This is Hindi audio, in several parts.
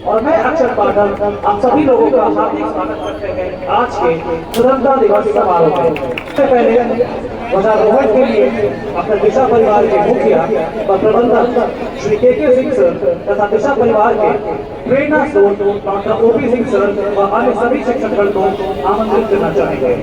और मैं अक्षर पाठक आप सभी लोगों का हार्दिक स्वागत करते हैं आज के स्वतंत्रता दिवस समारोह में। इससे पहले ध्वजारोहण के लिए अपने दिशा परिवार के मुखिया व प्रबंधक श्री के सिंह सर तथा दिशा परिवार के प्रेरणा स्रोत डॉक्टर ओपी सिंह सर व अन्य सभी शिक्षकगण को आमंत्रित करना चाहेंगे।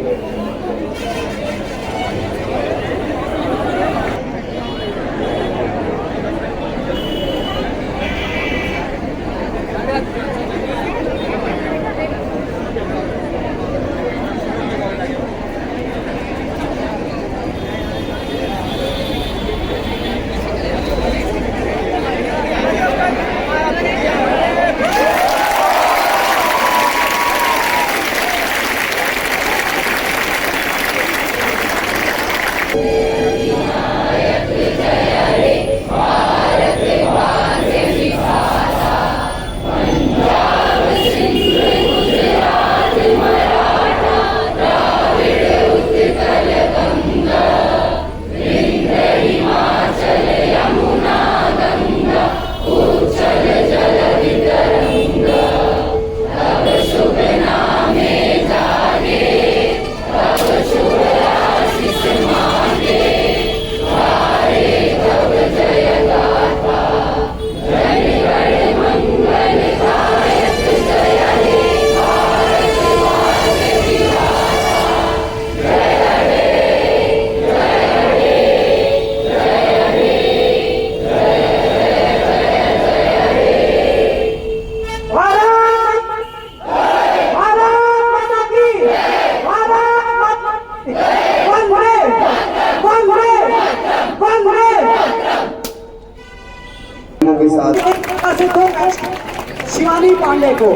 शिवानी पांडे को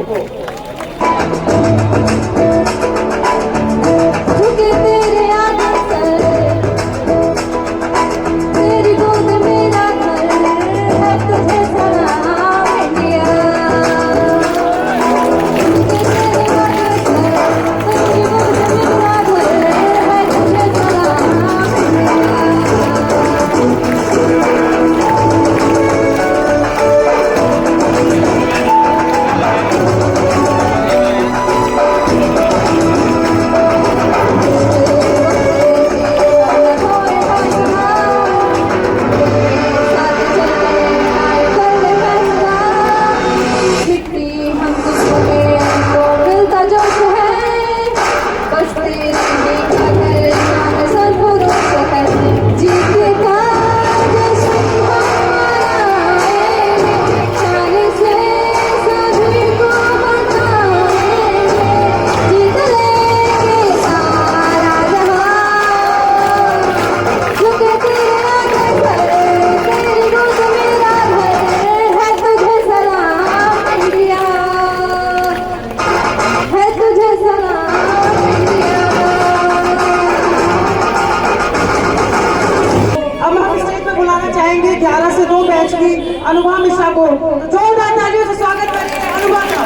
अनुपमा मिश्रा को जोरदार तालियों से स्वागत करेंगे। अनुपमा का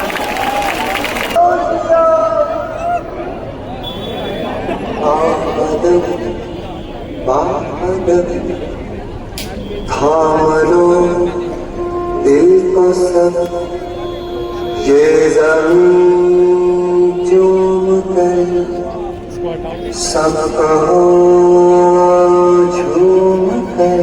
थामलो दिल को सब ये ज़मीन चूम कर सबको झूम कर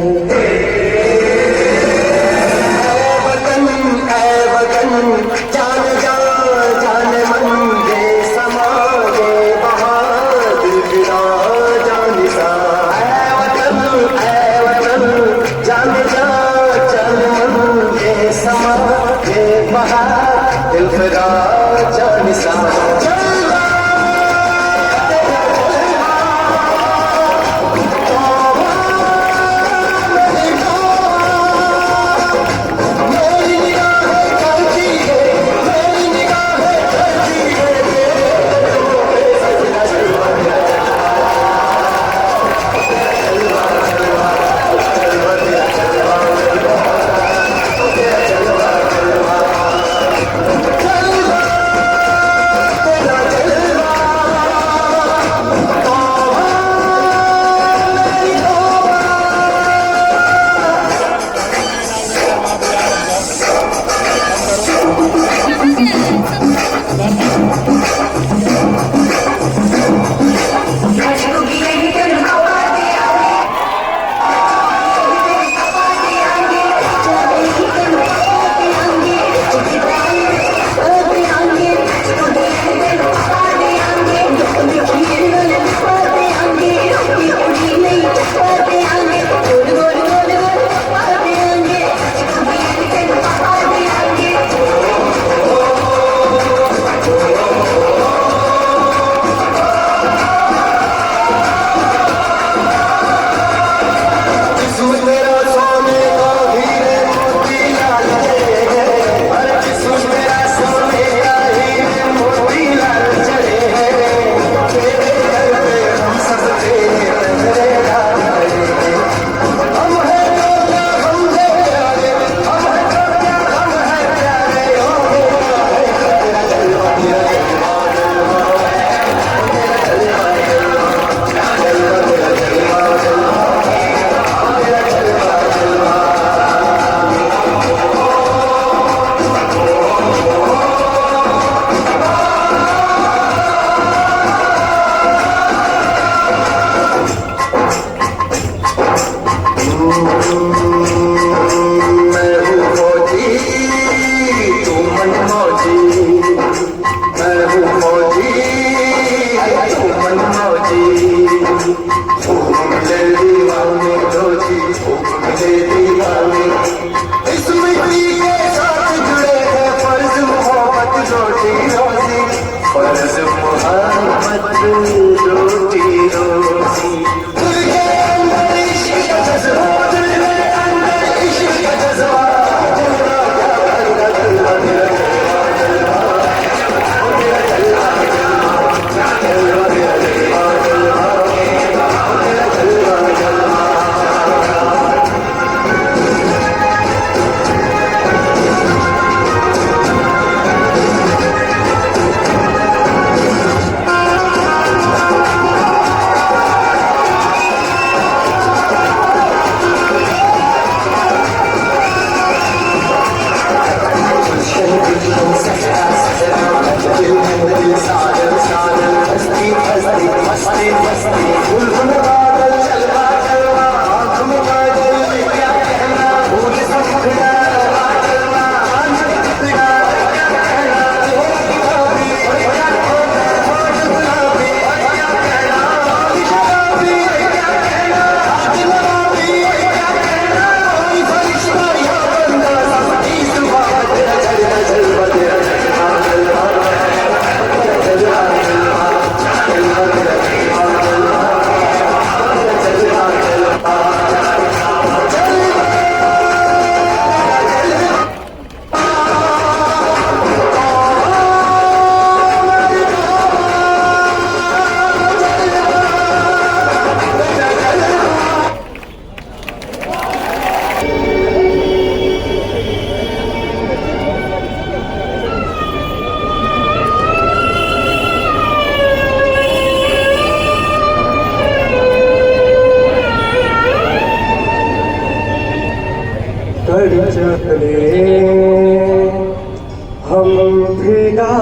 हम फिदा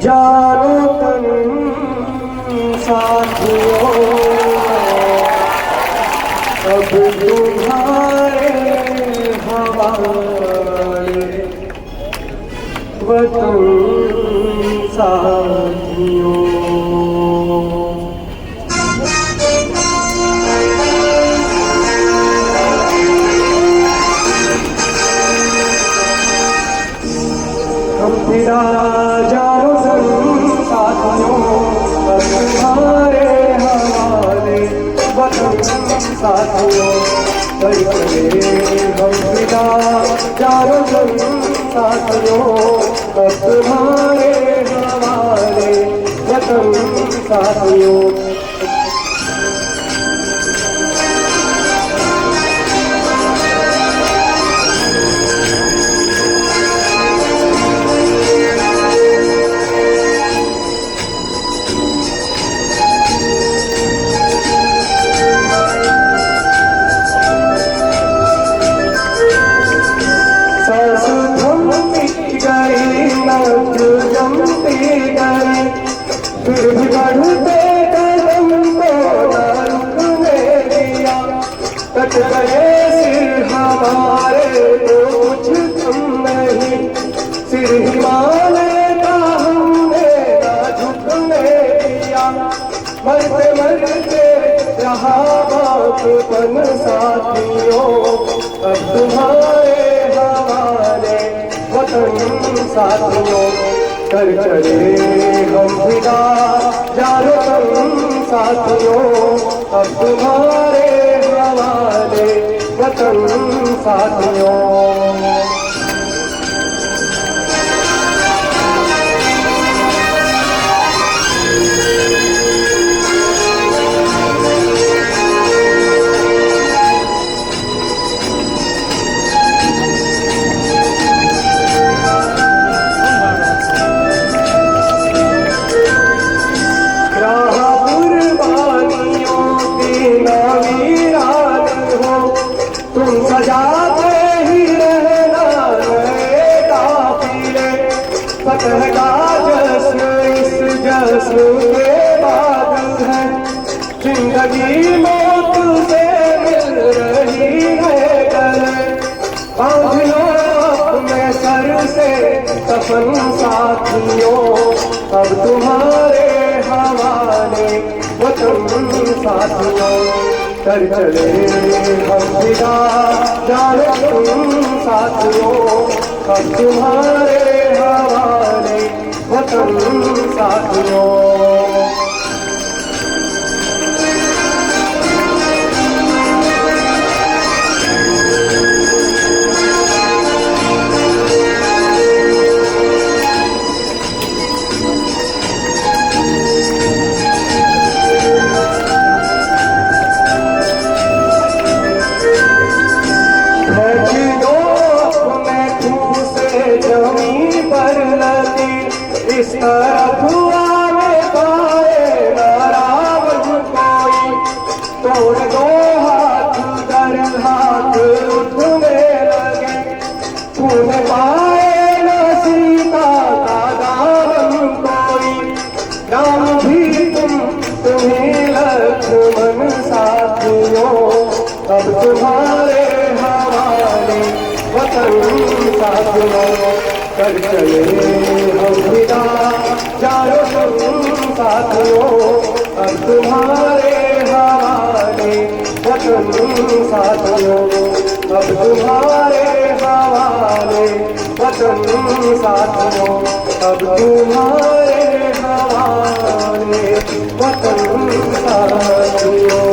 जानो तन साथियों अब तुम्हारे हवाले वतन साथियों। हम फिदा जानो तन साथियों अब तुम्हारे हवाले वतन साथियों। चले हम फिदा जानो तन साथियों अब तुम्हारे हवाले वतन साथियों। फिर भी बढ़ते कदम को न रुकने दिया। कट गए सिर हमारे तो कुछ कम नहीं। सिर हिमालय का हमने न झुकने दिया। मरते मरते रहा बापन साथियों अब तुम्हारे हवाले वतन साथियों। कर चले हम फिदा जानो तन साथियों अब तुम्हारे हवाले वतन साथियों। फतह का जश्न इस जश्न के बाद है। जिंदगी मौत से मिल रही है गले। बांध लो अपने सर से कफन साथियों अब तुम्हारे हवाले वतन साथियों। कर चले हम फिदा जानो तुम साथियों अब तुम्हारे हवाले वतन साथियों। इस तरफ आवे पाए न रावण कोई। तोड़ दो हाथ दर हाथ उठने लगे। खून पाए न सीता का दामन कोई। नाम भी तुम्हीं लक्ष्मण साथियों अब तुम्हारे हवाले वतन साथियों। कर चले हम फिदा जानो तुम साथियों अब तुम्हारे हवाले वतन साथियों। अब तुम्हारे हवाले वतन साथियों अब तुम्हारे हवाले वतन साथियों।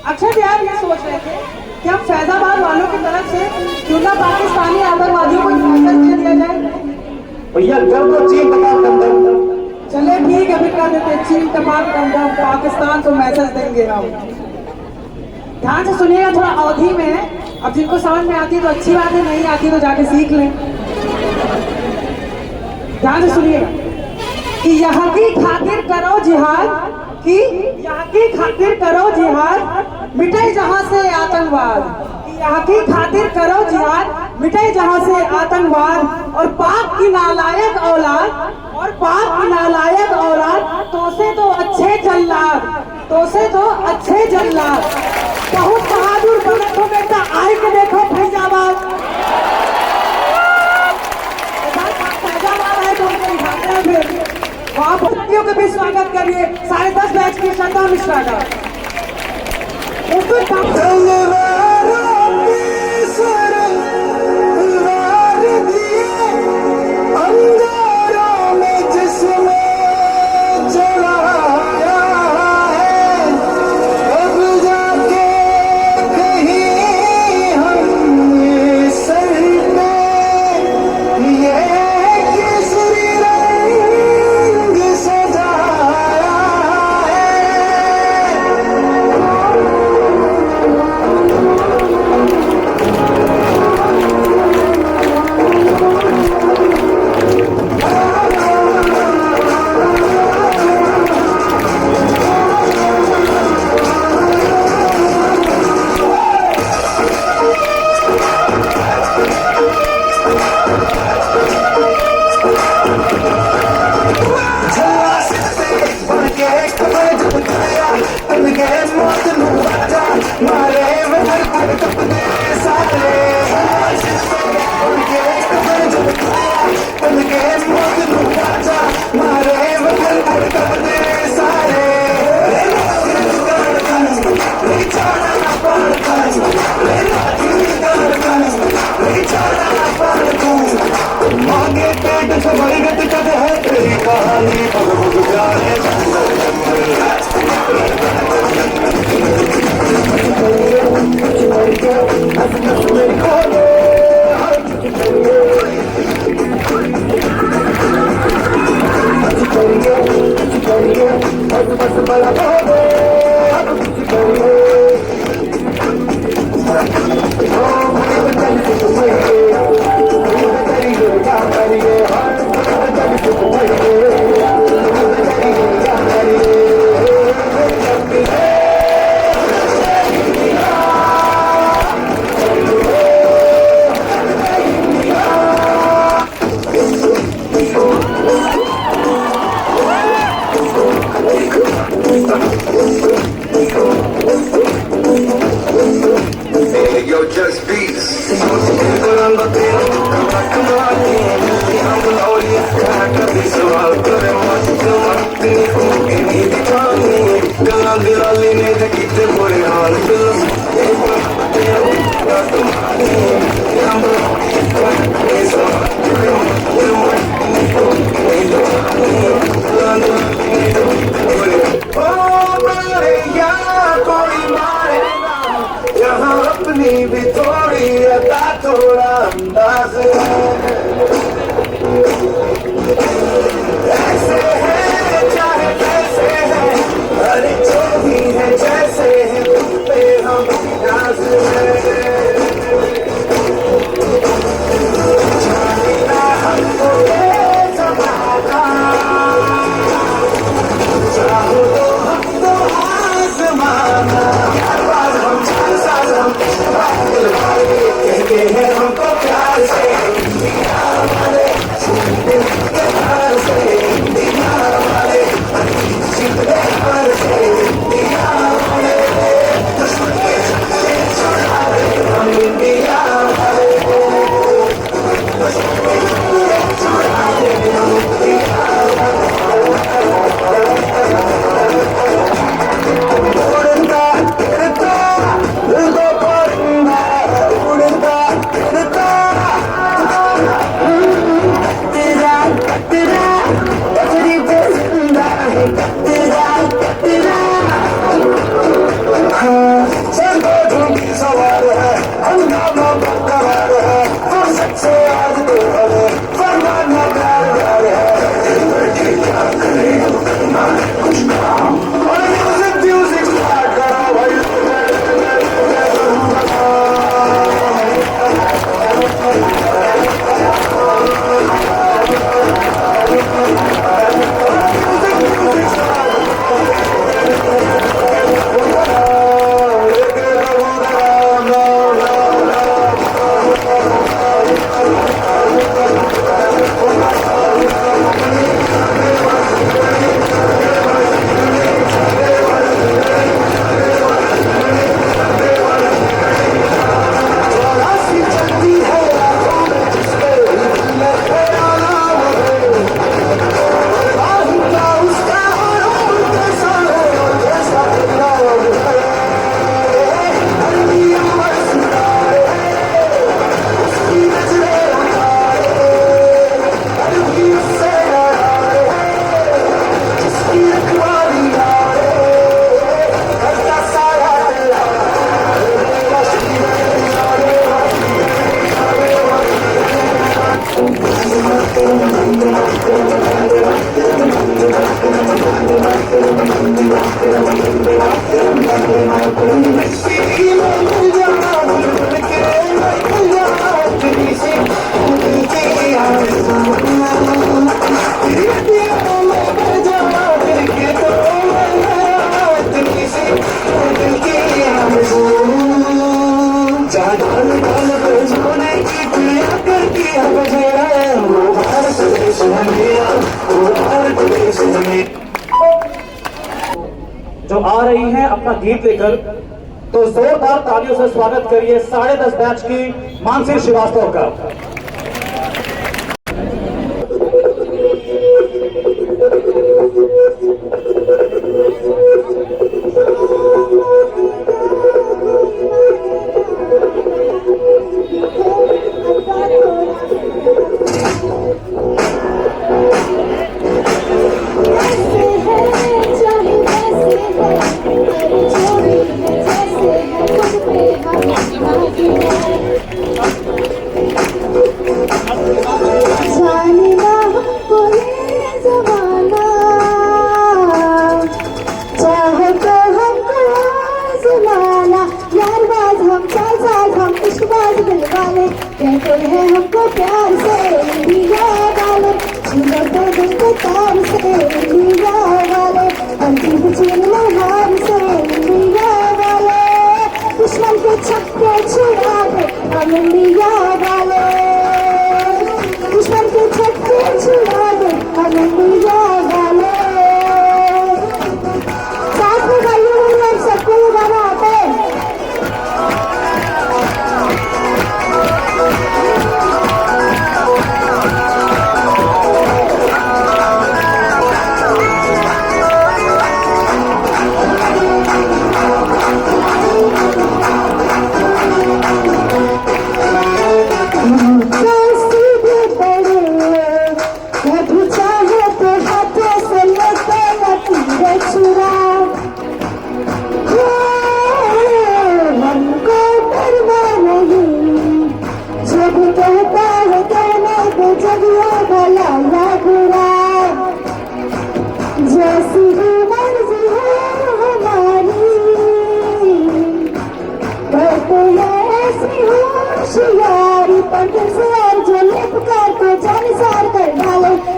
अक्षय यार ये सोच रहे थे कि हम फैजाबाद वालों की तरफ से क्यों ना पाकिस्तानी आतंकवादियों को मैसेज दे दिया जाए। भैया जब तो चीन टपाल कंदम। चले ठीक है, फिर कर देते चीन टपाल कंदम पाकिस्तान को मैसेज देंगे हम। ध्यान से सुनिएगा, थोड़ा अवधि में है। अब जिनको समझ में आती है तो अच्छी बात है, नहीं आती तो जाके सीख लें। ध्यान से सुनिएगा कि यहाँ की खातिर करो जिहाद, कि यहाँ की खातिर करो जिहाद, मिटे जहाँ से आतंकवाद। यहाँ की खातिर करो जिहाद, मिटे जहाँ से आतंकवाद और पाक की नालायक औलाद तो से तो अच्छे जल्लाद बहुत बहादुर बनत हो बेटा, आए के देखो फैजाबाद है तो उनको दिखाते हैं। फिर वहाँ बच्चियों के भी स्वागत करिए 10:30 बैच की श्रद्धा मिश्रा का। सोने की पिया करती अब मेरा वो भारत देश है मेरा, वो भारत देश है मेरा। जो आ रही हैं अपना गीत लेकर, तो जोरदार तालियों से स्वागत करिए 10:30 बैच की मानसी श्रीवास्तव का। कहते हैं हमको प्यार से इंडिया वाले, छूलो तो तुमको तार से इंडिया वाले, अंतिम छीन लो हार से इंडिया वाले, दुश्मन के छक्के छुड़ा दे हम इंडिया वाले, दुश्मन के छक्के छुड़ा दे हम इंडिया वाले। साथ में भाइयों हम सबको गाना आता है।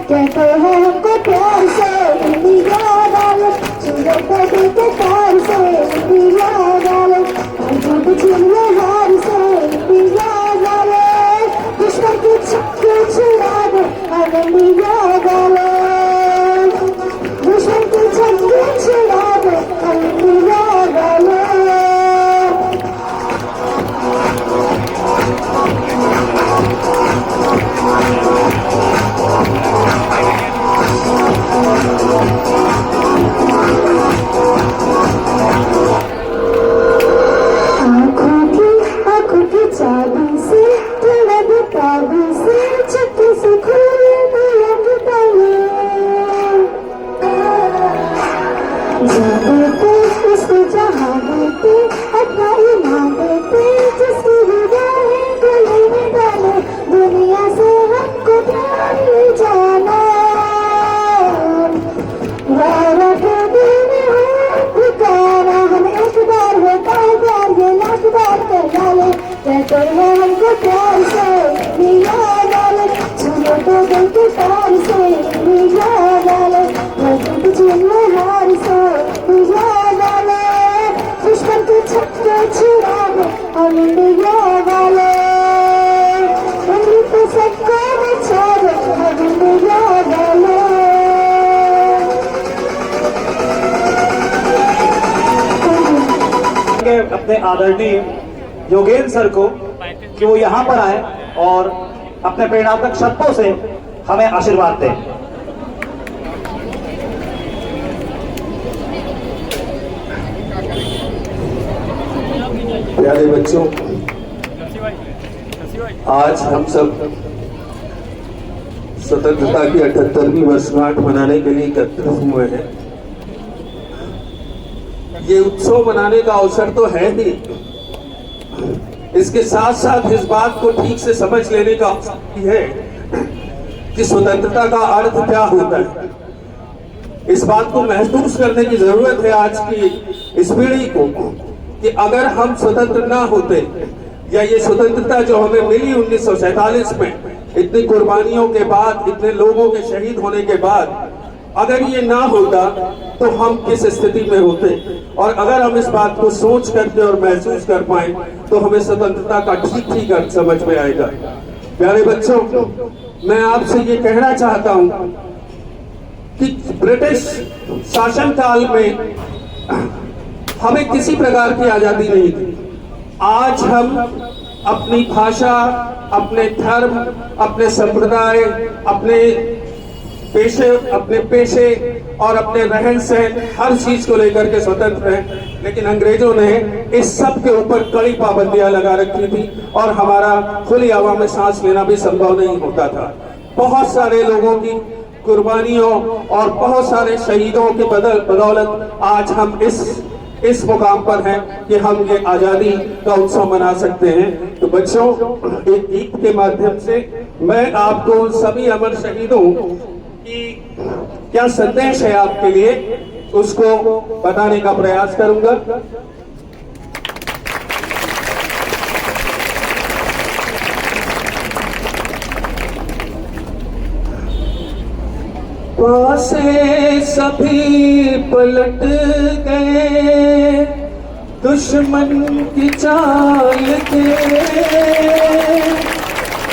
कहते हैं हमको प्यार से इंडिया वाले, छूलो तो दिल के तार से इंडिया वाले, अंतिम छीन लो हार से इंडिया वाले, दुश्मन के छक्के छुड़ा दे हम इंडिया वाले, दुश्मन के छक्के छुड़ा दे हम इंडिया वाले। आँखों की चाबी से थोड़ा बेताबी से चक्के से खोले दिया गिटारे, जा देते उसको जहाँ देते अपना ईमान देते, जिसकी निगाहें गले में डाले, दुनिया से हमको प्यार ले जाना, वारा के दिन हो ठिकाना, हमें एक बार होता है प्यार ये लाख बार कर डाले, कहते हैं हमको प्यार से इंडिया वाले, छूलो तो दिल के तार से इंडिया वाले, अंतिम छीन लो हार से इंडिया वाले, दुश्मन के छक्के छुड़ा दे हम इंडिया वाले, उंगली पे सबको बिछा दे हम इंडिया वाले। अपने आदरणीय योगेंद्र सर को कि वो यहाँ पर आए और अपने प्रेरणात्मक शब्दों से हमें आशीर्वाद दें। प्यारे बच्चों, आज हम सब स्वतंत्रता की 78वीं वर्षगांठ मनाने के लिए एकत्रित हुए हैं। ये उत्सव मनाने का अवसर तो है ही, इसके साथ साथ इस बात को ठीक से समझ लेने का अवसर भी है कि स्वतंत्रता का अर्थ क्या होता है। इस बात को महसूस करने की जरूरत है आज की इस पीढ़ी को कि अगर हम स्वतंत्र ना होते या ये स्वतंत्रता जो हमें मिली 1947 में, इतनी कुर्बानियों के बाद, इतने लोगों के शहीद होने के बाद, अगर ये ना होता तो हम किस स्थिति में होते, और अगर हम इस बात को सोच करके और महसूस कर पाए तो हमें स्वतंत्रता का ठीक ठीक अर्थ समझ में आएगा। प्यारे बच्चों, मैं आपसे ये कहना चाहता हूं कि ब्रिटिश शासनकाल में हमें किसी प्रकार की आजादी नहीं थी। आज हम अपनी भाषा, अपने धर्म, अपने संप्रदाय, अपने पेशे और अपने रहन सहन, हर चीज को लेकर के स्वतंत्र हैं। लेकिन अंग्रेजों ने इस सब के ऊपर कड़ी पाबंदियां लगा रखी थी और हमारा खुली हवा में सांस लेना भी संभव नहीं होता था। बहुत सारे लोगों की कुर्बानियों और बहुत सारे शहीदों के बदौलत आज हम इस मुकाम पर हैं कि हम ये आजादी का उत्सव मना सकते हैं। तो बच्चों, एक गीत के माध्यम से मैं आपको सभी अमर शहीदों की क्या संदेश है आपके लिए, उसको बताने का प्रयास करूंगा। पासे सभी पलट गए दुश्मन की चाल के,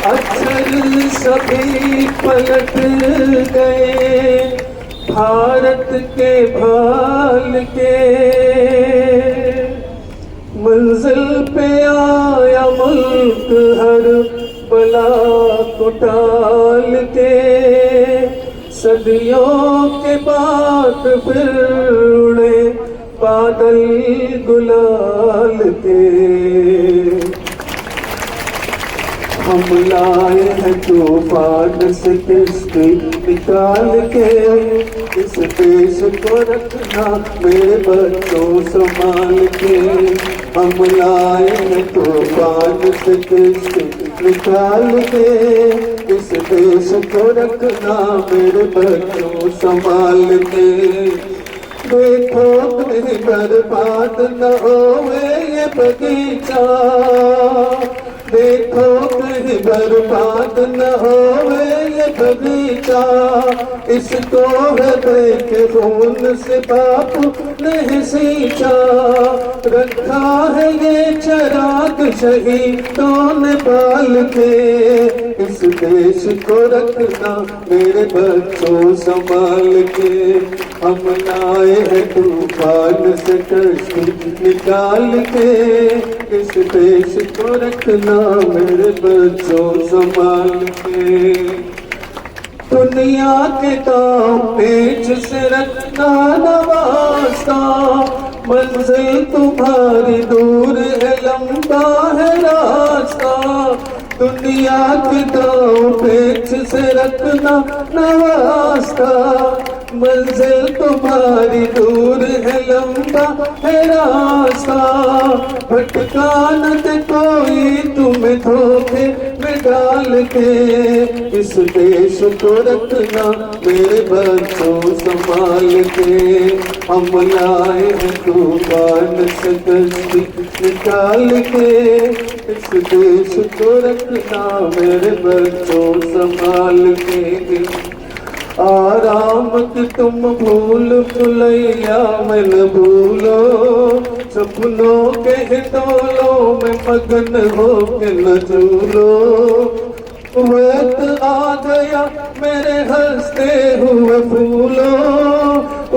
अक्षर सभी पलट गए भारत के भाल के। मंजिल पे आया मुल्क हर बला को टाल के, सदियों के बाद फिर उड़े बादल गुलाल के। हम लाए हैं तूफान से किश्ती निकाल के, इस देश को रखना मेरे बच्चों संभाल के। हम लाए हैं तूफान से किश्ती निकाल के, इस देश को रखना मेरे बच्चों संभाल के। देखो कहीं बर्बाद न होवे ये बगीचा, देखो कहीं बर्बाद न होवे ये बगीचा, इसको हृदय के खून से बापू ने सींचा। रखा है ये चिराग शहीदों ने बाल के, इस देश को रखना मेरे बच्चों संभाल के। हम लाए हैं तूफान से कश्ती निकाल के, इस देश को रखना मेरे बच्चों संभाल के। दुनिया के दांव पेच से रखना नवासा, मंजिल तुम्हारी दूर है लंबा है रास्ता। दुनिया के दांव पेच से रखना नवासा, मंजिल तुम्हारी दूर है लंबा है रास्ता। भटका न दे कोई तुम्हें धोखे में डाल के, इस देश को रखना मेरे बच्चों संभाल के। हम लाए हैं तूफान से कश्ती निकाल के, इस देश को रखना मेरे बच्चों संभाल के। आराम की तुम भूल भुलैया मैं न भूलो, सपनों के हिडोलों में मगन हो के न झूलो। वक्त आ गया मेरे हंसते हुए फूलो,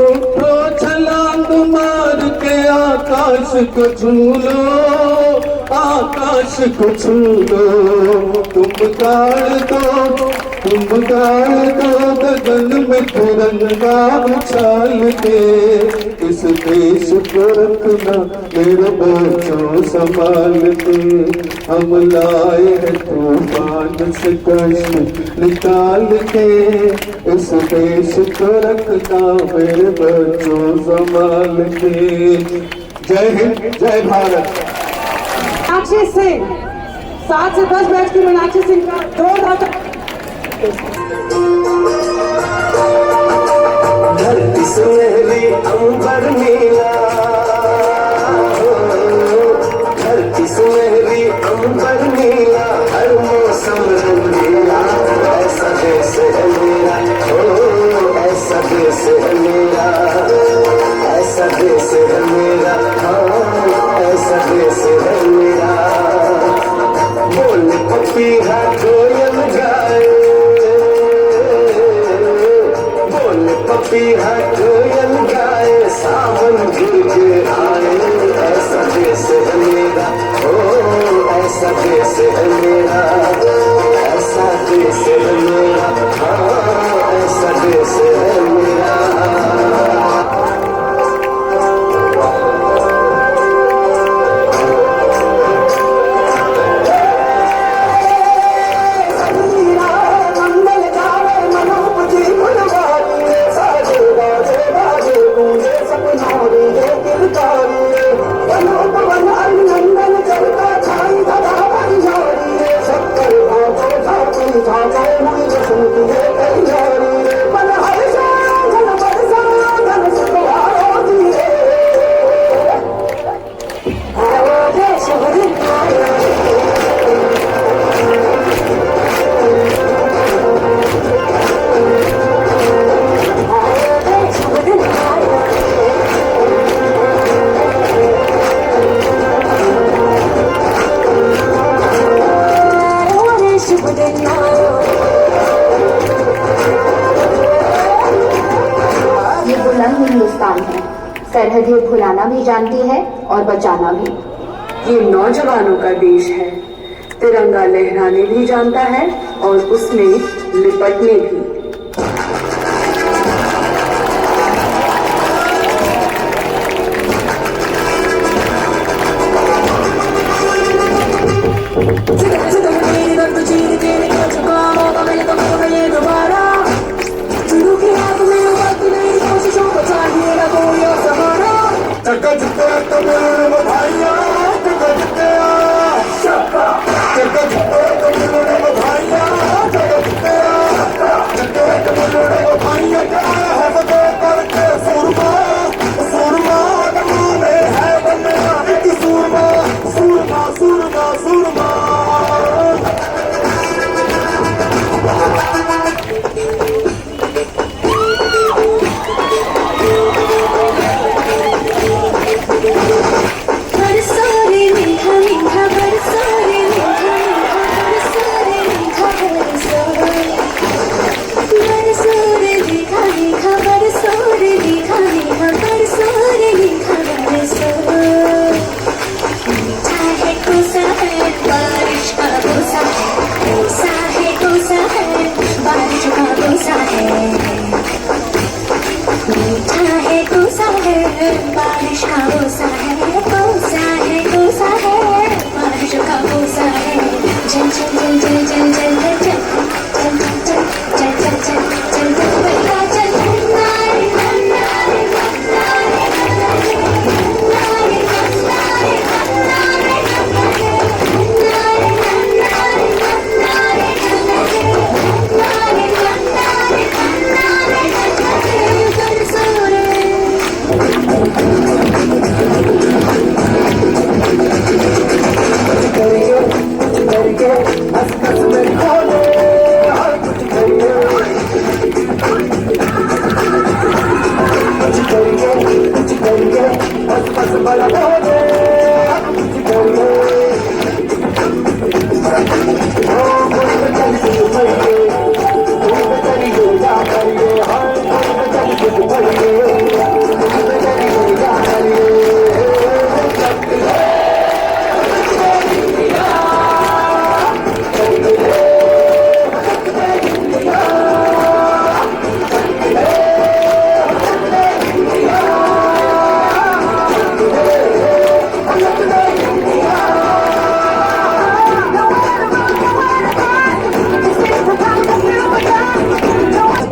उठो छलांग मार के आकाश को झूलो, आकाश को छूलो। तुम गाड़ दो गगन में तिरंगा उछाल के, इस देश को रखना मेरे बच्चों संभाल के। हम लाए हैं तूफान से कश्ती निकाल के, इस देश को रखना मेरे बच्चों संभाल के। जय हिंद, जय भारत। मीनाक्षी सिंह 7 से 10 बैच की मीनाक्षी सिंह का जोरदार धरती सुनहरी अंबर नीला, धरती सुनहरी अंबर नीला, हर मौसम रंगीला, ऐसा देश है मेरा, ओ ऐसा देश देश है मेरा। बोल पपीहा कोयल गाए, बोल पपीहा कोयल गाए, सावन गिर के आए। ऐसा देश है मेरा, ओ ऐसा देश है मेरा, ऐसा देश है मेरा, हाँ ऐसा देश है मेरा। हिंदुस्तान है, सरहदें भुलाना भी जानती है और बचाना भी। ये नौजवानों का देश है, तिरंगा लहराने भी जानता है और उसमें लिपटने भी।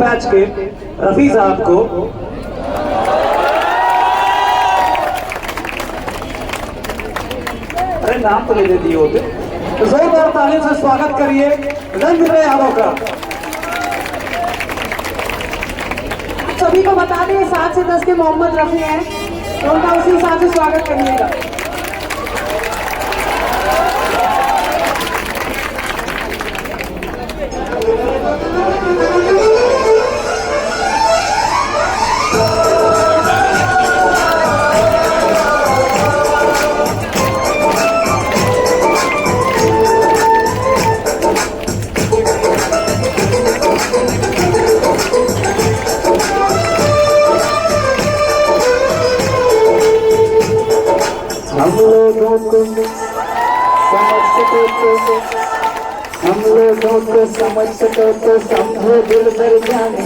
मैच के रफी साहब को अरे नाम तो ले देती होते, तो जोरदार तालियों से स्वागत करिए रंग यादव का। सभी को बता दें 7 से 10 के मोहम्मद रफी हैं, तो उनका उसी हिसाब से स्वागत करिएगा। हम लोगों को समझ सको तो समझो दिल भर जाने,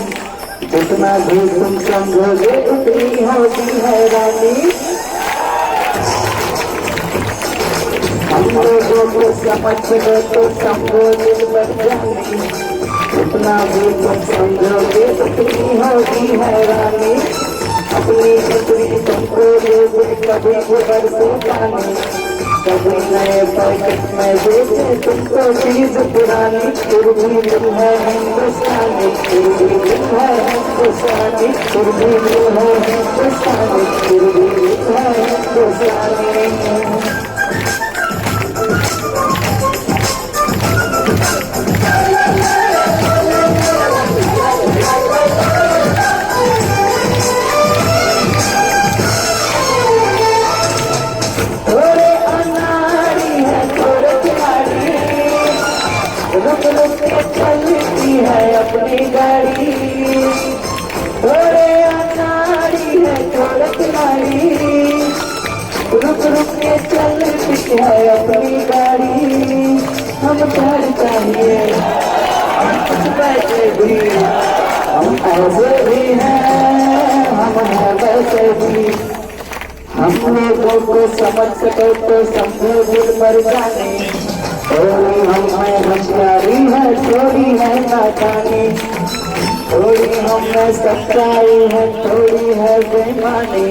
जितना भी तुम समझोगे उतनी होगी हैरानी। हम लोगों को समझ सको तो समझो दिल भर जाने, जितना भी तुम समझोगे उतनी होगी हैरानी। अपनी जिंदगी तुमको लोगे कभी उधर से जाने, कभी नए पैकेट में बेचे तुमको चीज पुरानी। फिर भी दिल है हिंदुस्तानी, फिर भी दिल है हिंदुस्तानी, फिर भी दिल है हिंदुस्तानी, फिर भी दिल है हिंदुस्तानी। रुक रुक के चलती है अपनी गाड़ी, थोड़े अनाड़ी है थोड़े किनारी। रुक रुक के चलती है अपनी गाड़ी, हम घर चाहिए हम कुछ बैठे भी, हम ऐसे भी हैं हम हैं वैसे भी। हम लोगों को समझ सको तो समझो दिल भर जाने, थोड़ी हम में होशियारी है थोड़ी है नाकानी, थोड़ी हम में सच्चाई है थोड़ी है बेईमानी,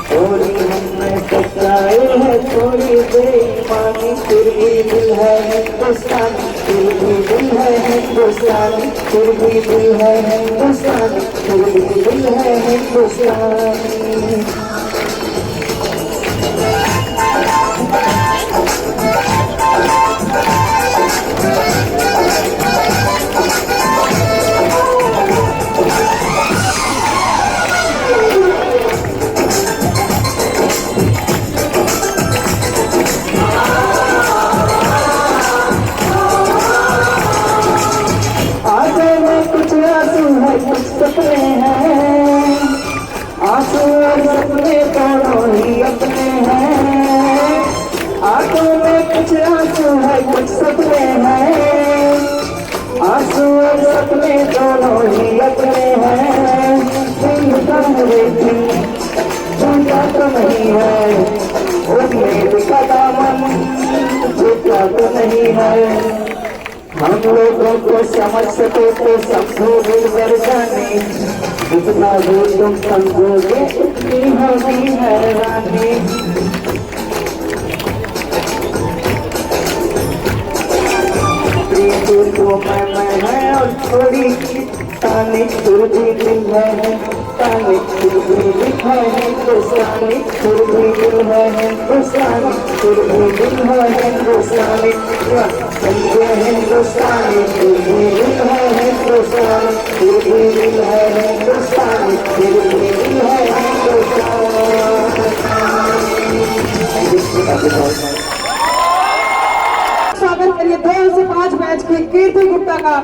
थोड़ी हम में सच्चाई है थोड़ी बेईमानी। फिर भी दिल है हिंदुस्तानी, फिर भी दिल है हिंदुस्तानी, फिर भी दिल है हिंदुस्तानी, फिर भी दिल है हिंदुस्तानी। सपने हैं आंसू और सपने दोनों ही अपने हैं, आंखों में कुछ आंसू है कुछ सपने हैं, आंसू और सपने दोनों ही अपने हैं। झूठा तो नहीं है उम्मीद का दामन, झूठा तो नहीं है। हम लोगों को समझ सको तो समझो दिल भर जाने, जितना भी तुम समझोगे उतनी होगी हैरानी। तो मैं है और थोड़ी तानी, फिर भी दिल है तानी, फिर भी दिल है हिंदुस्तानी, फिर भी दिल है हिंदुस्तानी, फिर भी दिल है हिंदुस्तानी। समझे हिंदुस्तानी, फिर भी दिल है हिंदुस्तानी, फिर भी दिल है हिंदुस्तानी, फिर भी दिल है हिंदुस्तानी। स्वागत करिए 2 से 5 बैच के कीर्ति गुप्ता का।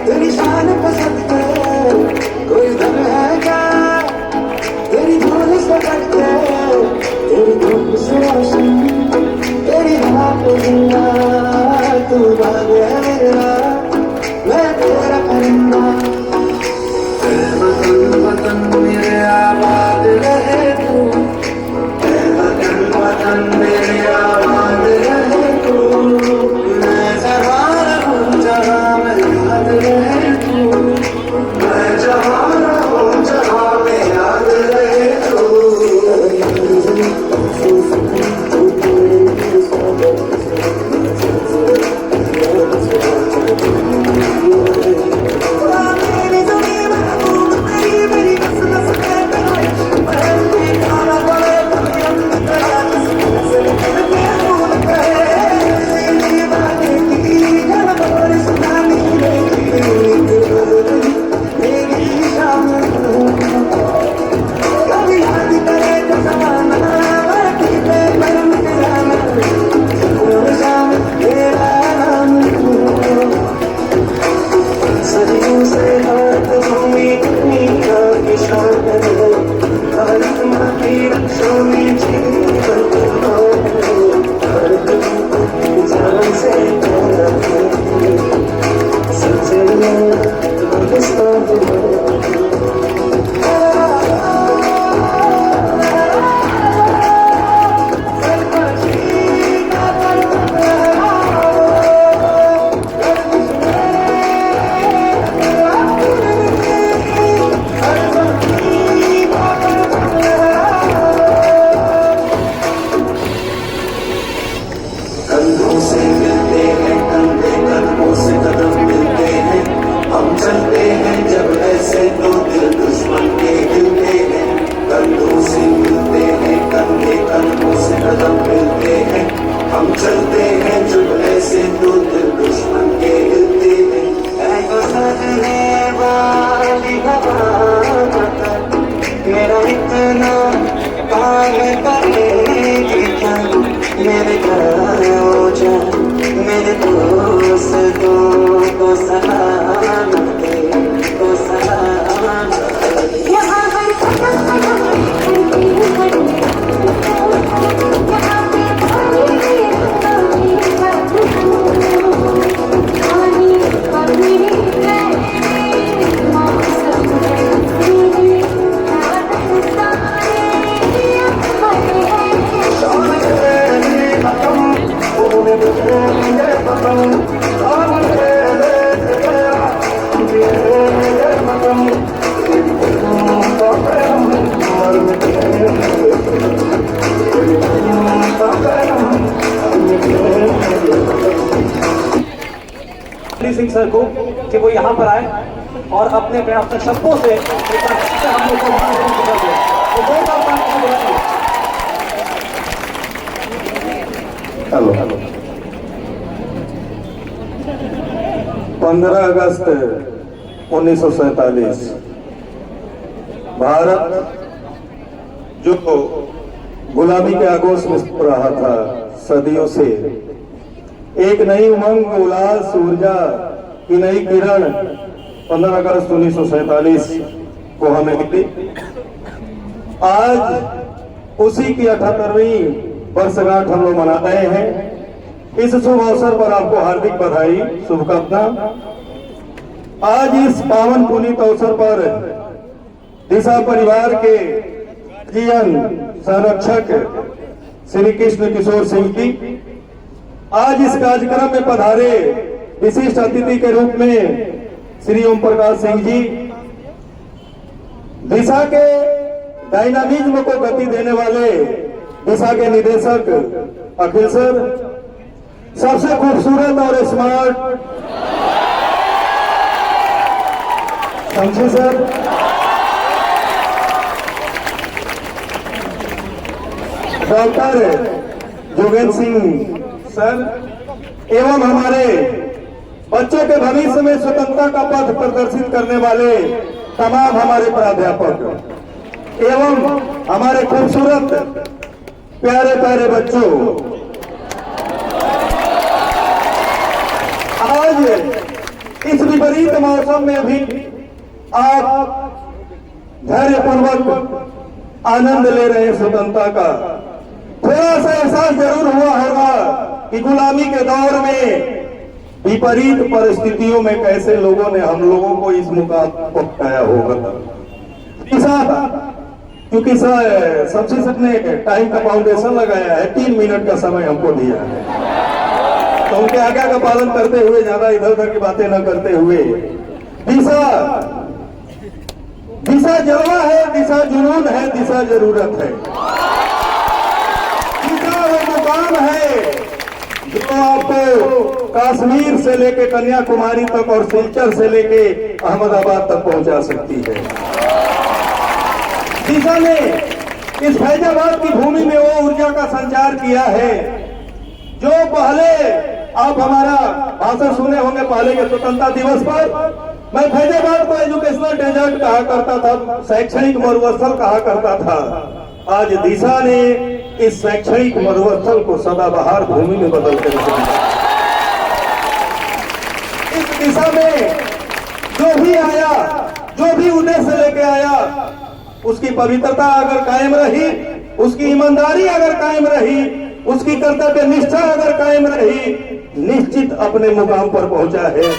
तेरी शान पसंद है कोई दम है क्या, तेरी धूल से कटते तेरी धूप से छूनी जीवन को जान से सच्चे पाकिस्तान कंधों से मिलते हैं कंधे कदमों से कदम मिलते हैं हम चलते हैं जब ऐसे तो दिल दुश्मन के हिलते हैं कंधों से मिलते हैं कंधे कदमों से कदम मिलते हैं हम चलते हैं जब ऐसे तो दिल दुश्मन के हिलते हैं ऐ तो सजने वाली हवा मेरा इतना काम करेगी क्या मेरे घर हो जा मेरे दोस्तों को सलाम दे को सलाम यहाँ हर कदम करती हूँ यहाँ पे पानी सिंह सर को कि वो यहाँ पर आए और अपने शब्दों से एक बार फिर से हम लोग को कर दिया। तो दो बार बात की बात है। हेलो 15 अगस्त 1947 भारत जो गुलामी के आगोश में सो रहा था सदियों से, एक नई उमंग, उल्लास, ऊर्जा की नई किरण 15 अगस्त 1947 को हमें मिली। आज उसी की 78वीं वर्षगांठ हम लोग मना रहे हैं। इस शुभ अवसर पर आपको हार्दिक बधाई, शुभकामना। आज इस पावन पुनीत अवसर पर दिशा परिवार के जीवन संरक्षक श्री कृष्ण किशोर सिंह जी आज इस कार्यक्रम में पधारे विशिष्ट अतिथि के रूप में श्री ओम प्रकाश सिंह जी, दिशा के डायनामिज्म को गति देने वाले दिशा के निदेशक अखिल सर, सबसे खूबसूरत और smart Shamshi sir, doctor Jogendra Singh sir एवं हमारे बच्चों के भविष्य में स्वतंत्रता का पथ प्रदर्शित करने वाले तमाम हमारे प्राध्यापक एवं हमारे खूबसूरत प्यारे प्यारे बच्चों, आज इस विपरीत मौसम में भी आप धैर्यपूर्वक आनंद ले रहे हैं स्वतंत्रता का। थोड़ा सा एहसास जरूर हुआ होगा कि गुलामी के दौर में विपरीत परिस्थितियों में कैसे लोगों ने हम लोगों को इस मुकाम पर पहुंचाया होगा। क्योंकि सबसे सबने टाइम का फाउंडेशन लगाया है, 3 मिनट का समय हमको दिया है, तो उनके आज्ञा का पालन करते हुए, ज्यादा इधर उधर की बातें न करते हुए, दिशा जलवा है, दिशा जुनून है, दिशा जरूरत है, दिशा वो मुकाम है जो आपको कश्मीर से लेके कन्याकुमारी तक और सिलचर से लेके अहमदाबाद तक पहुंचा सकती है। दिशा ने इस फैजाबाद की भूमि में वो ऊर्जा का संचार किया है जो पहले आप हमारा भाषण सुने होंगे पहले के स्वतंत्रता दिवस पर। मैं फैजाबाद को एजुकेशनल डेजर्ट कहा करता था, शैक्षणिक मरुस्थल कहा करता था। आज दिशा ने इस शैक्षणिक मरुस्थल को सदाबहार भूमि में बदल कर इस दिशा में जो भी आया, जो भी उद्देश्य लेके आया, उसकी पवित्रता अगर कायम रही उसकी ईमानदारी अगर कायम रही, उसकी कर्तव्य निष्ठा अगर कायम रही, निश्चित अपने मुकाम पर पहुंचा है।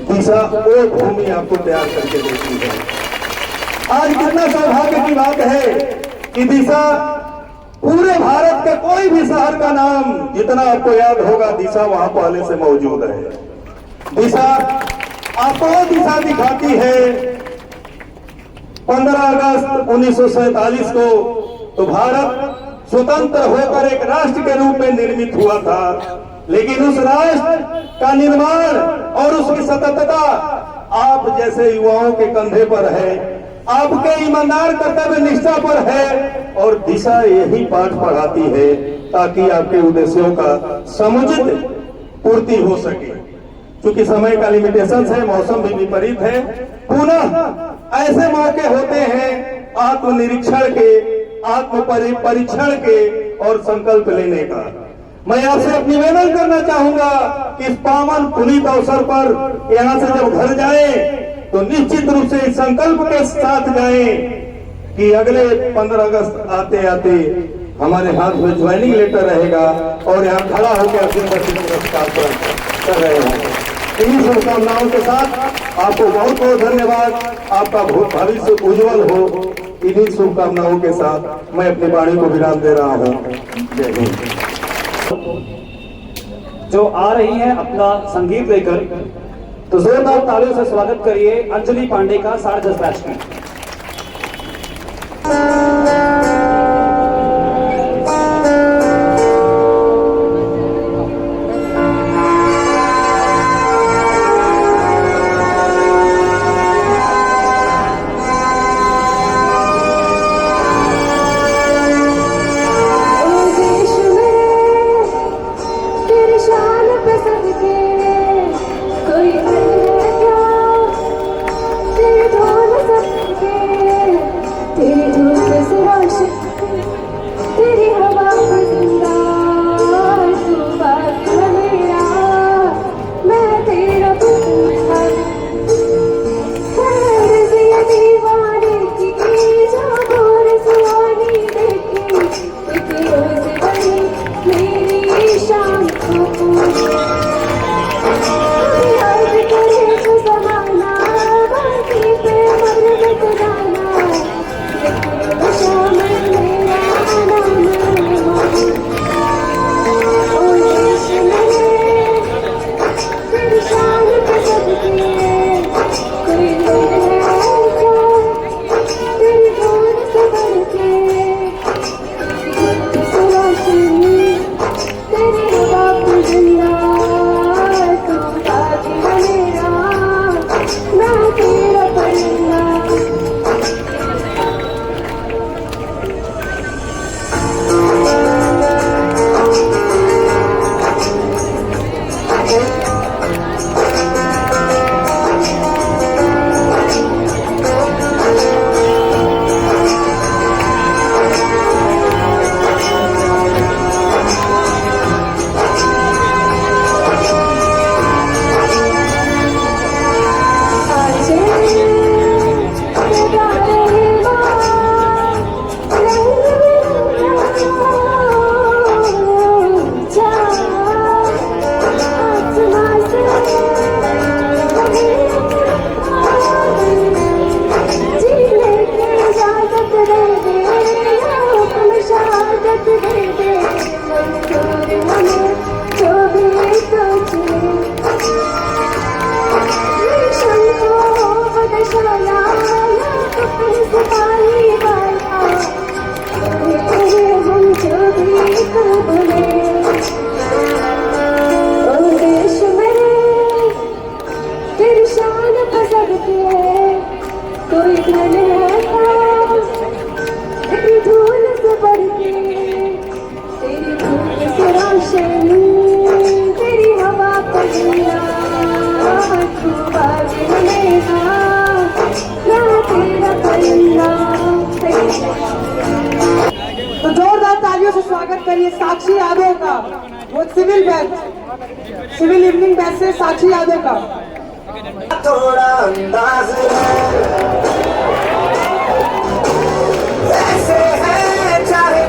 दिशा वो भूमि आपको तैयार करके देती है। आज कितना सौभाग्य की बात है कि दिशा पूरे भारत के कोई भी शहर का नाम जितना आपको याद होगा, दिशा वहां पहले से मौजूद है। दिशा आपको दिशा दिखाती है। 15 अगस्त 1947 को तो भारत स्वतंत्र होकर एक राष्ट्र के रूप में निर्मित हुआ था, लेकिन उस राष्ट्र का निर्माण और उसकी सततता आप जैसे युवाओं के कंधे पर है, आपके ईमानदार कर्तव्य निष्ठा पर है। और दिशा यही पाठ पढ़ाती है ताकि आपके उद्देश्यों का समुचित पूर्ति हो सके। क्योंकि समय का लिमिटेशन है, मौसम भी विपरीत है, पुनः ऐसे मौके होते हैं आत्मनिरीक्षण के, आत्म परीक्षण के और संकल्प लेने का। मैं आपसे अपनी निवेदन करना चाहूंगा कि इस पावन पुनीत अवसर पर यहाँ से जब घर जाएं तो निश्चित रूप से इस संकल्प के साथ जाएं कि अगले 15 अगस्त आते आते हमारे हाथ में ज्वाइनिंग लेटर रहेगा और यहाँ खड़ा होकर अपने पुरस्कार कर रहे हैं। इन्हीं शुभकामनाओं के साथ आपको बहुत बहुत धन्यवाद। आपका भविष्य उज्जवल हो। इन्हीं शुभकामनाओं के साथ मैं अपनी वाणी को विराम दे रहा हूँ। जय हिंद। जो आ रही है अपना संगीत लेकर, तो जोरदार तालियों से स्वागत करिए अंजलि पांडे का 10:30 बैच में। तो जोरदार तालियों से स्वागत करिए साक्षी यादव का। वो civil batch, civil evening batch से साक्षी यादव का। थोड़ा अंदाज है, ऐसे है चाहे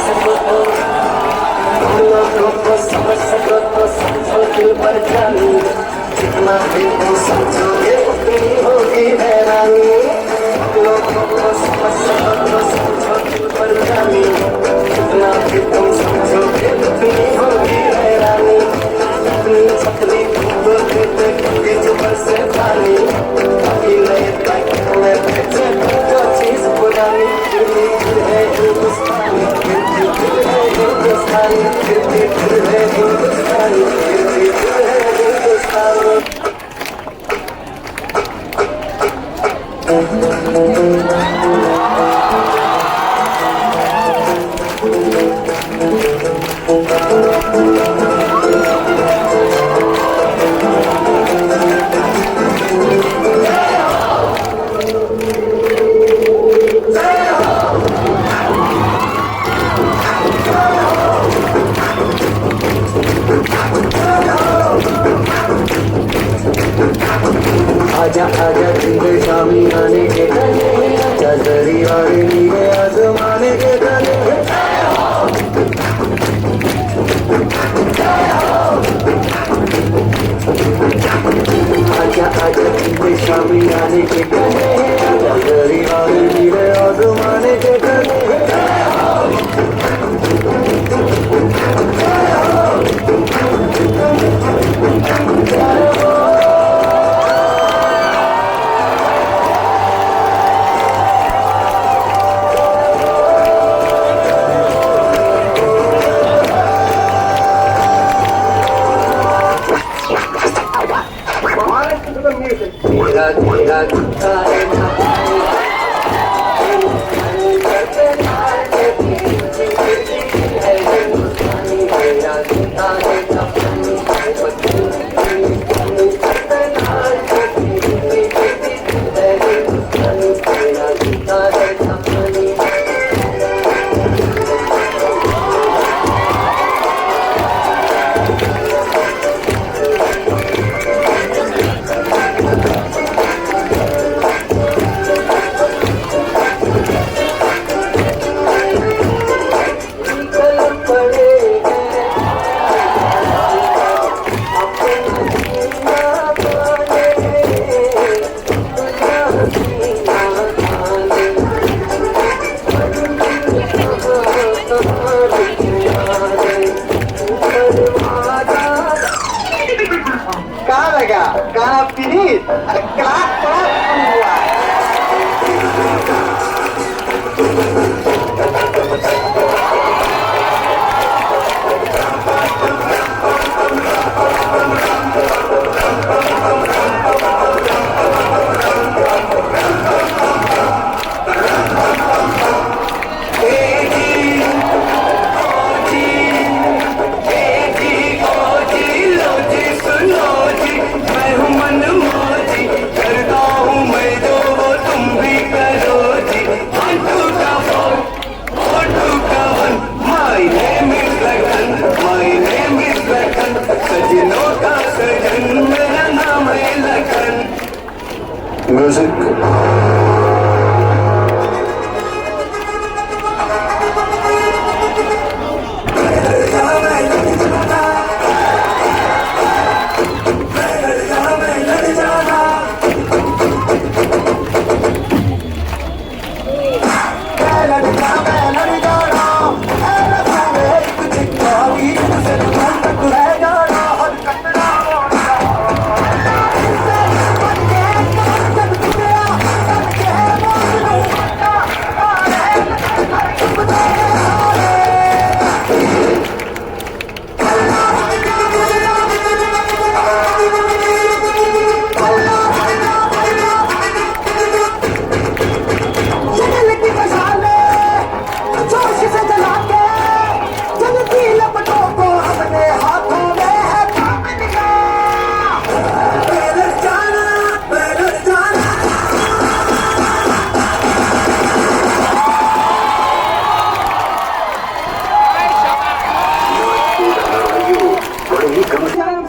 सको तो लोगों को समझ सको तो समझो दिल पर जानी, जितना भी तुम समझोगे उतनी होगी हैरानी। लोगों को समझ सको तो समझो दिल पर जानी, जितना भी तुम समझोगे उतनी होगी हैरानी। अपनी छतरी तुमको देते कभी जुबान से खाली, अभी नए पैकेट में बेचे जो चीज पुरानी। फिर है हिंदुस्तानी, फिर है हिंदुस्तानी, फिर है हिंदुस्तानी, फिर है हिंदुस्तानी। आजा आजा जिंदे शामी आने के गले, आजा दरी वाले नीले आसमाने के गले। आजा आजा जिंदे शामी आने के गले, आजा दरी वाले नीले आसमाने के गले। तेरा तेरा झुका है कहाँ लगा गाना फिनिश, अरे क्लास हुआ। Music.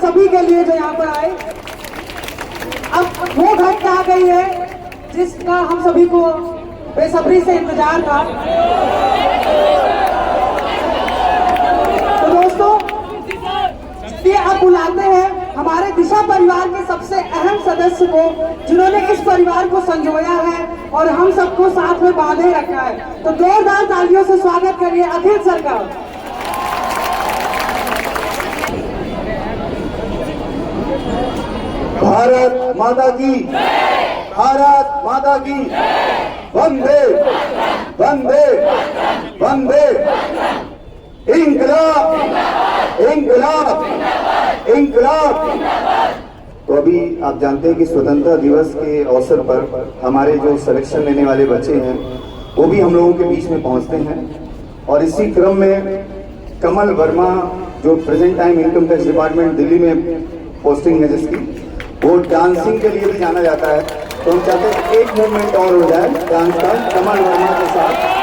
सभी के लिए जो यहाँ पर आए, अब वो घंटा आ गई है जिसका हम सभी को बेसब्री से इंतजार था। सदस्य को, जिन्होंने इस परिवार को संजोया है और हम सबको साथ में बांधे रखा है। तो जोरदार तालियों से स्वागत करिए अखिल सर का। भारत माता की, भारत माता की, वंदे वंदे वंदे, इंकलाब इंकलाब इंकलाब। तो अभी आप जानते हैं कि स्वतंत्रता दिवस के अवसर पर हमारे जो सिलेक्शन लेने वाले बच्चे हैं वो भी हम लोगों के बीच में पहुंचते हैं, और इसी क्रम में कमल वर्मा जो present time income tax department Delhi में पोस्टिंग है जिसकी, वो डांसिंग के लिए भी जाना जाता है। तो हम चाहते हैं एक मूवमेंट और हो जाए डांस का कमल वर्मा के साथ।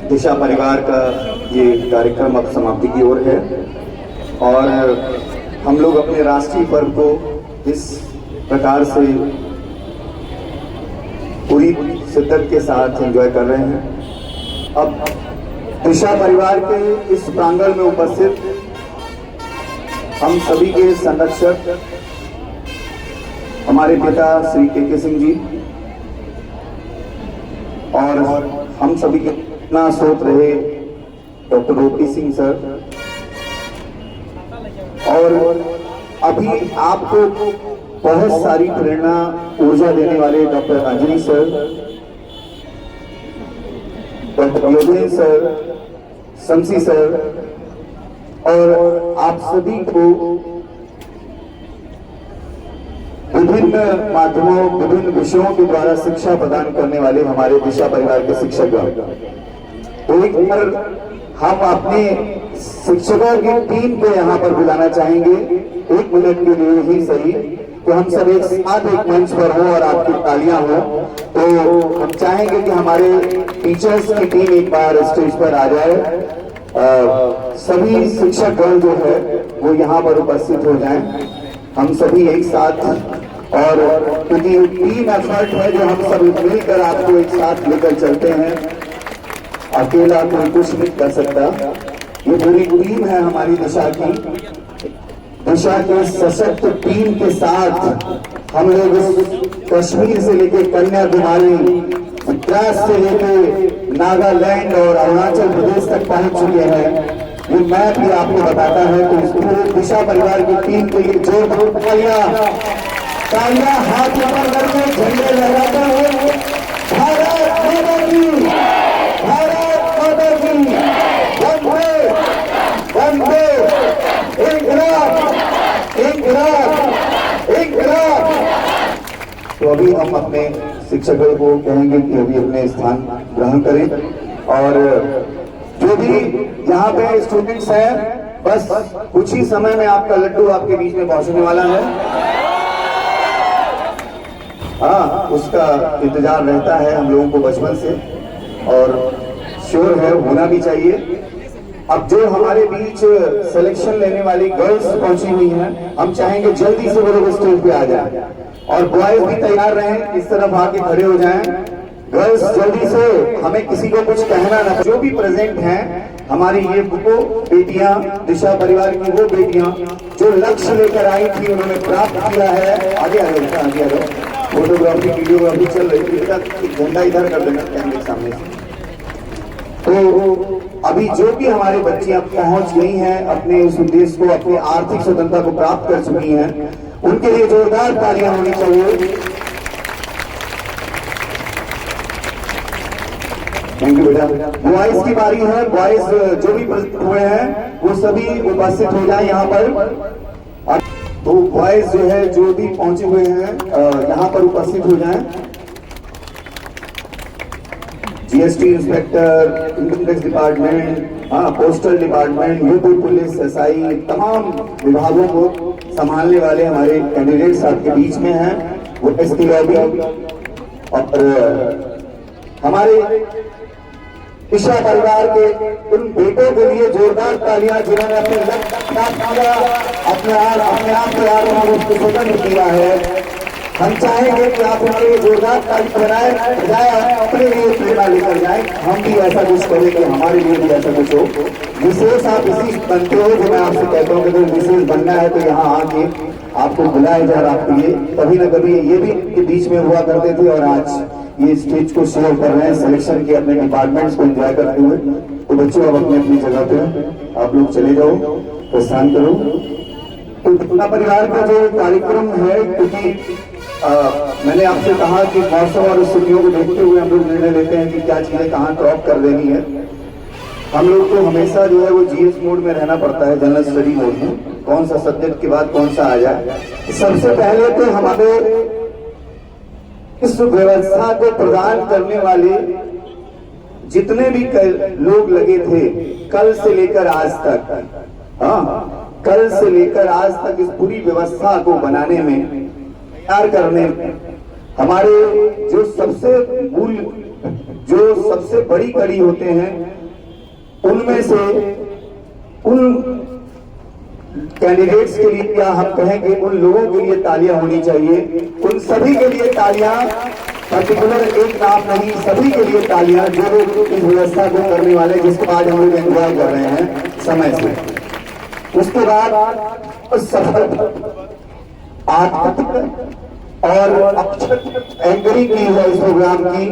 दिशा परिवार का ये कार्यक्रम अब समाप्ति की ओर है, और हम लोग अपने राष्ट्रीय पर्व को इस प्रकार से पूरी शिद्दत के साथ एंजॉय कर रहे हैं। अब दिशा परिवार के इस प्रांगण में उपस्थित हम सभी के संरक्षक हमारे पिता श्री के सिंह जी, और हम सभी के इतना सोच रहे डॉक्टर रोपी सिंह सर, और अभी आपको बहुत सारी प्रेरणा ऊर्जा देने वाले doctor Anjali sir, doctor Yogendra sir, Shamsi sir, और आप सभी को विभिन्न माध्यमों विभिन्न विषयों के द्वारा शिक्षा प्रदान करने वाले हमारे दिशा परिवार के शिक्षकगण। तो एक बार हम अपने शिक्षकों की टीम को यहाँ पर बुलाना चाहेंगे, 1 मिनट के लिए ही सही, तो हम सब एक साथ एक मंच पर हों और आपकी तालियां हो। तो हम चाहेंगे कि हमारे टीचर्स की टीम एक बार स्टेज पर आ जाए, सभी शिक्षकगण जो है वो यहाँ पर उपस्थित हो जाएं, हम सभी एक साथ। और क्योंकि टीम एफर्ट है जो हम सब मिलकर आपको एक साथ लेकर चलते हैं, अकेला कोई कुछ नहीं कर सकता। ये पूरी टीम है हमारी दिशा की, दिशा के सशक्त टीम के साथ हम लोग कश्मीर से लेके कन्याकुमारी, मद्रास से लेके नागालैंड और अरुणाचल प्रदेश तक पहुंच चुके हैं। ये मैप भी आपको बताता है। तो इस पूरे दिशा परिवार की टीम के लिए जोरदार तालियां हाथ ऊपर करके झंडे लहराते हुए भारत माता की, भारत माता की, वंदे वंदे, इंकलाब इंकलाब इंकलाब। तो अभी हम अपने शिक्षकों को कहेंगे कि अभी अपने स्थान ग्रहण करें और जो भी यहाँ पे स्टूडेंट्स हैं, बस कुछ ही समय में आपका लड्डू आपके बीच में पहुंचने वाला है। हाँ, उसका इंतजार रहता है हम लोगों को बचपन से और श्योर है होना भी चाहिए। अब जो हमारे बीच सिलेक्शन लेने वाली गर्ल्स पहुंची हुई हैं, हम चाहेंगे जल्दी से वो लोग स्टेज पे आ जाएं और बॉयज भी तैयार रहें, इस तरफ आके खड़े हो जाएं। गर्ल्स जल्दी से, हमें किसी को कुछ कहना ना। जो भी प्रेजेंट हैं, हमारी ये वो बेटियां, दिशा परिवार की वो बेटियां जो लक्ष्य लेकर आई थी, उन्होंने प्राप्त किया है। आगे आ गए, आगे आ गए। फोटोग्राफी वीडियोग्राफी चल रही थी, झंडा इधर कर देना कैमरे के सामने से। तो अभी जो भी हमारे बच्चियां पहुंच गई हैं, अपने उस उद्देश्य को, अपनी आर्थिक स्वतंत्रता को प्राप्त कर चुकी हैं, उनके लिए जोरदार तालियां होनी चाहिए। थैंक यू बेटा। बॉयज की बारी है। बॉयज जो भी प्रस्तुत हुए हैं वो सभी उपस्थित हो जाएं यहाँ पर। तो बॉयज जो है, जो भी पहुंचे हुए हैं यहाँ पर उपस्थित हो जाएं। GST inspector, income tax department, postal department, UP police, SI, तमाम विभागों को संभालने वाले हमारे कैंडिडेट्स आपके बीच में हैं। वो एसटी लॉबी और हमारे दिशा परिवार के उन बेटों के लिए जोरदार तालियां जिन्होंने अपने लक्ष्य प्राप्त किया, अपने आप तैयार को स्वतंत्र किया है। हम चाहेंगे कि आप उनके लिए जोरदार ताली बजाय अपने लिए प्रेरणा लेकर जाए। हम भी ऐसा कुछ करें कि हमारे लिए भी ऐसा कुछ हो। विशेष आप इसी बनते हो जो मैं आपसे कहता हूँ कि अगर विशेष बनना है तो यहाँ आके आपको बुलाया जा रहा आपके लिए। कभी ना कभी ये भी के बीच में हुआ करते थे और आज ये स्टेज को शेयर कर रहे हैं सिलेक्शन के अपने डिपार्टमेंट्स को एंजॉय करते हुए। तो बच्चों अब अपनी अपनी जगह पे आप लोग चले जाओ, प्रस्थान करो। तो अपना परिवार का जो कार्यक्रम है, क्योंकि मैंने आपसे कहा कि मौसम और स्थितियों को देखते हुए हम लोग निर्णय लेते हैं कि क्या चीजें कहाँ ड्रॉप कर देनी है। हम लोग को हमेशा जो है वो जीएस मोड में रहना पड़ता है, जनरल स्टडी मोड में, कौन सा सब्जेक्ट के बाद कौन सा आ जाए। सबसे पहले तो हमारे इस व्यवस्था को प्रदान करने वाले जितने भी लोग लगे थे कल से लेकर आज तक, कल से लेकर आज तक इस पूरी व्यवस्था को बनाने में, तैयार करने में, हमारे जो सबसे बड़ी कड़ी होते हैं, उनमें से उन कैंडिडेट्स के लिए, या हम कहेंगे उन लोगों के लिए तालियां होनी चाहिए। उन सभी के लिए तालियां, पर्टिकुलर एक नाम नहीं, सभी के लिए तालियां जो लोग इस व्यवस्था को करने वाले, जिसको आज हम लोग एंजॉय कर रहे हैं समय से। उसके बाद सफल और एंकरिंग की है इस प्रोग्राम की,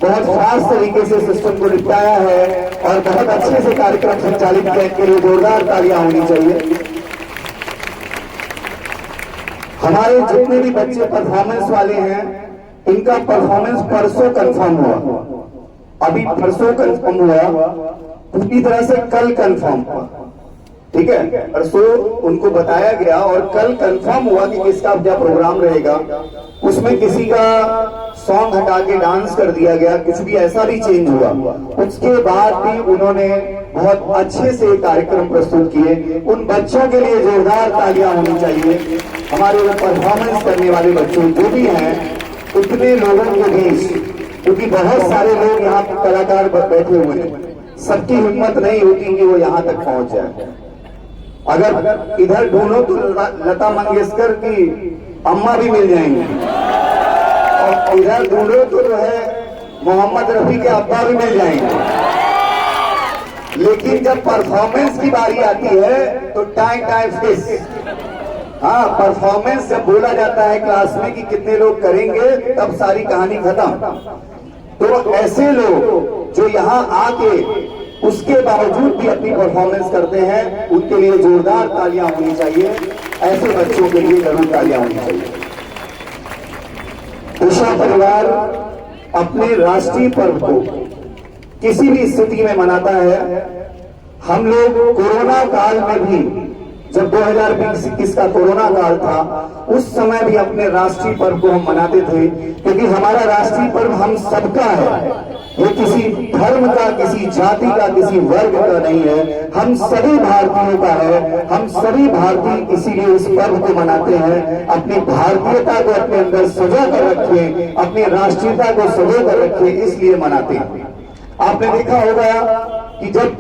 बहुत खास तरीके से सिस्टम को निपटाया है और बहुत अच्छे से कार्यक्रम संचालित किया। के लिए जोरदार तालियां होनी चाहिए। हमारे जितने भी बच्चे परफॉर्मेंस वाले हैं, इनका परफॉर्मेंस परसों कंफर्म हुआ, अभी परसों कंफर्म हुआ, पूरी तरह से कल कंफर्म हुआ। ठीक है, परसों उनको बताया गया और कल कंफर्म हुआ कि किसका क्या प्रोग्राम रहेगा। उसमें किसी का सॉन्ग हटा के डांस कर दिया गया, कुछ भी ऐसा भी चेंज हुआ। उसके बाद भी उन्होंने बहुत अच्छे से कार्यक्रम प्रस्तुत किए। उन बच्चों के लिए जोरदार तालियां होनी चाहिए। हमारे परफॉर्मेंस करने वाले बच्चों जो भी हैं, उतने लोगों के बीच, क्योंकि बहुत सारे लोग यहाँ कलाकार बैठे हुए हैं, सबकी हिम्मत नहीं होती कि वो यहाँ तक पहुंच जाए। अगर इधर ढूंढो तो लता मंगेशकर की अम्मा भी मिल जाएंगे और इधर ढूंढो तो जो है मोहम्मद रफी के अब्बा भी मिल जाएंगे। लेकिन जब परफॉर्मेंस की बारी आती है तो टाइम फिक्स। परफॉर्मेंस जब बोला जाता है क्लास में कि कितने लोग करेंगे, तब सारी कहानी खत्म। तो ऐसे लोग जो यहाँ आके उसके बावजूद भी अपनी परफॉर्मेंस करते हैं, उनके लिए जोरदार तालियां होनी चाहिए। ऐसे बच्चों के लिए जरूर तालियां होनी चाहिए। दिशा परिवार अपने राष्ट्रीय पर्व को किसी भी स्थिति में मनाता है। हम लोग कोरोना काल में भी, जब 2020-21 का कोरोना काल था, उस समय भी अपने राष्ट्रीय पर्व को हम मनाते थे, क्योंकि हमारा राष्ट्रीय पर्व हम सबका है। ये किसी धर्म का, किसी जाति का, किसी वर्ग का नहीं है, हम सभी भारतीयों का है। हम सभी भारतीय इसीलिए इस पर्व को मनाते हैं। अपनी भारतीयता को अपने अंदर सजा कर रखें, अपनी राष्ट्रीयता को सजा कर रखें, इसलिए मनाते हैं। आपने देखा होगा कि जब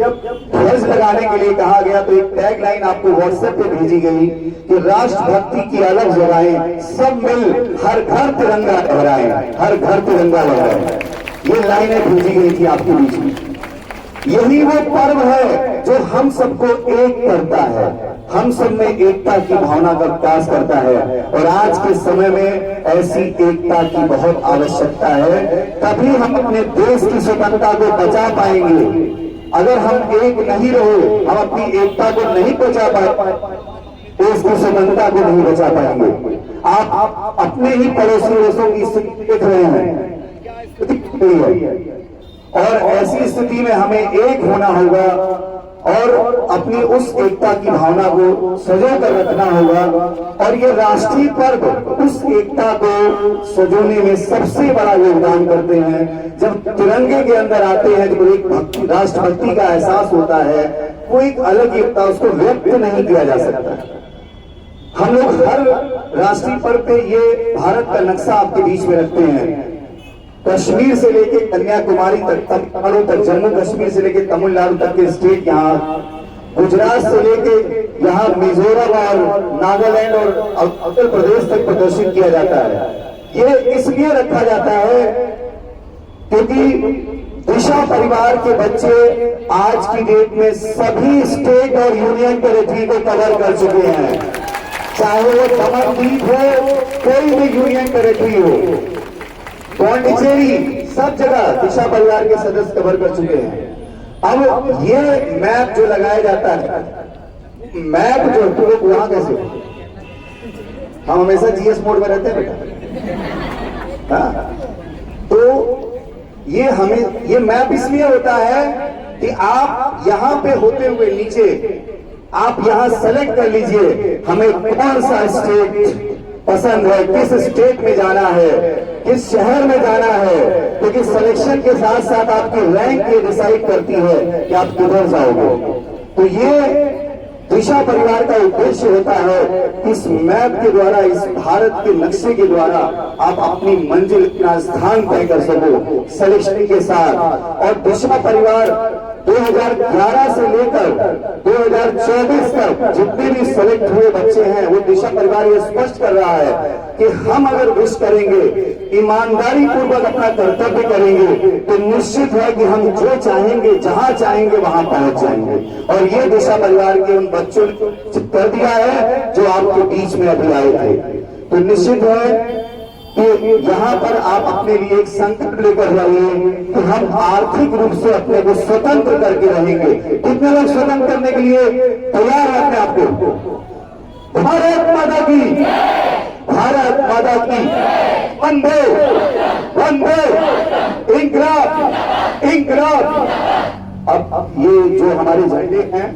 ध्वज लगाने के लिए कहा गया तो एक टैग लाइन आपको व्हाट्सएप पे भेजी गई कि राष्ट्रभक्ति की अलग जगाएं, सब मिल हर घर तिरंगा लहराएं, हर घर तिरंगा लहराएं। ये लाइनें भेजी गई थी आपके बीच में। यही वो पर्व है जो हम सबको एक करता है, हम सब में एकता की भावना का विकास करता है। और आज के समय में ऐसी एकता की बहुत आवश्यकता है, तभी हम अपने देश की स्वतंत्रता को बचा पाएंगे। अगर हम एक नहीं रहे, हम अपनी एकता को नहीं बचा पाए, देश की स्वतंत्रता को नहीं बचा पाएंगे। आप अपने ही पड़ोसी देशों की स्थिति देख रहे हैं, और ऐसी स्थिति में हमें एक होना होगा और अपनी उस एकता की भावना को सजा कर रखना होगा। और ये राष्ट्रीय पर्व उस एकता को सजोने में सबसे बड़ा योगदान करते हैं। जब तिरंगे के अंदर आते हैं तो एक भक्ति, राष्ट्रभक्ति का एहसास होता है, वो एक अलग एकता, उसको व्यक्त नहीं किया जा सकता। हम लोग हर राष्ट्रीय पर्व पे ये भारत का नक्शा आपके बीच में रखते हैं। कश्मीर से लेके कन्याकुमारी तक, तमिलनाडु तक, जम्मू कश्मीर से लेके तमिलनाडु तक के स्टेट यहाँ, गुजरात से लेके यहाँ मिजोरम और नागालैंड और उत्तर प्रदेश तक प्रदर्शित किया जाता है। ये इसलिए रखा जाता है क्योंकि दिशा परिवार के बच्चे आज की डेट में सभी स्टेट और यूनियन टेरिटरी को कवर कर चुके हैं। चाहे वो दमनदीप हो, कोई भी यूनियन टेरिटरी हो, पौंडीचेरी, सब जगह दिशा परिवार के सदस्य कवर कर चुके हैं। अब ये मैप जो लगाया जाता है, मैप जो तुम लोग वहां कैसे, हम हमेशा जीएस मोड में रहते हैं बेटा। हाँ, तो ये मैप इसलिए होता है कि आप यहां पे होते हुए नीचे आप यहां सेलेक्ट कर लीजिए हमें कौन सा स्टेट पसंद है, किस स्टेट में जाना है, किस शहर में जाना है, क्योंकि सिलेक्शन के साथ साथ आपकी रैंक ये डिसाइड करती है कि आप किधर जाओगे। तो ये दिशा परिवार का उद्देश्य होता है कि इस मैप के द्वारा, इस भारत के नक्शे के द्वारा आप अपनी मंजिल, अपना स्थान तय कर सको सिलेक्शन के साथ। और दिशा परिवार 2011 से लेकर 2024 तक जितने भी सेलेक्ट हुए बच्चे हैं, वो दिशा परिवार ये स्पष्ट कर रहा है कि हम अगर विश करेंगे, ईमानदारी पूर्वक अपना कर्तव्य करेंगे, तो निश्चित है कि हम जो चाहेंगे, जहां चाहेंगे वहां पहुंच जाएंगे। और ये दिशा परिवार के उन बच्चों ने कर दिया है जो आपके बीच में अभी आए थे। तो निश्चित है कि यहाँ पर आप अपने लिए एक संकल्प लेकर रहिए कि हम आर्थिक रूप से अपने को स्वतंत्र करके रहेंगे। कितने लोग स्वतंत्र करने के लिए तैयार हैं अपने आप को? भारत माता की, भारत माता की, वंदे वंदे, इंकलाब इंकलाब। अब ये जो हमारे झंडे हैं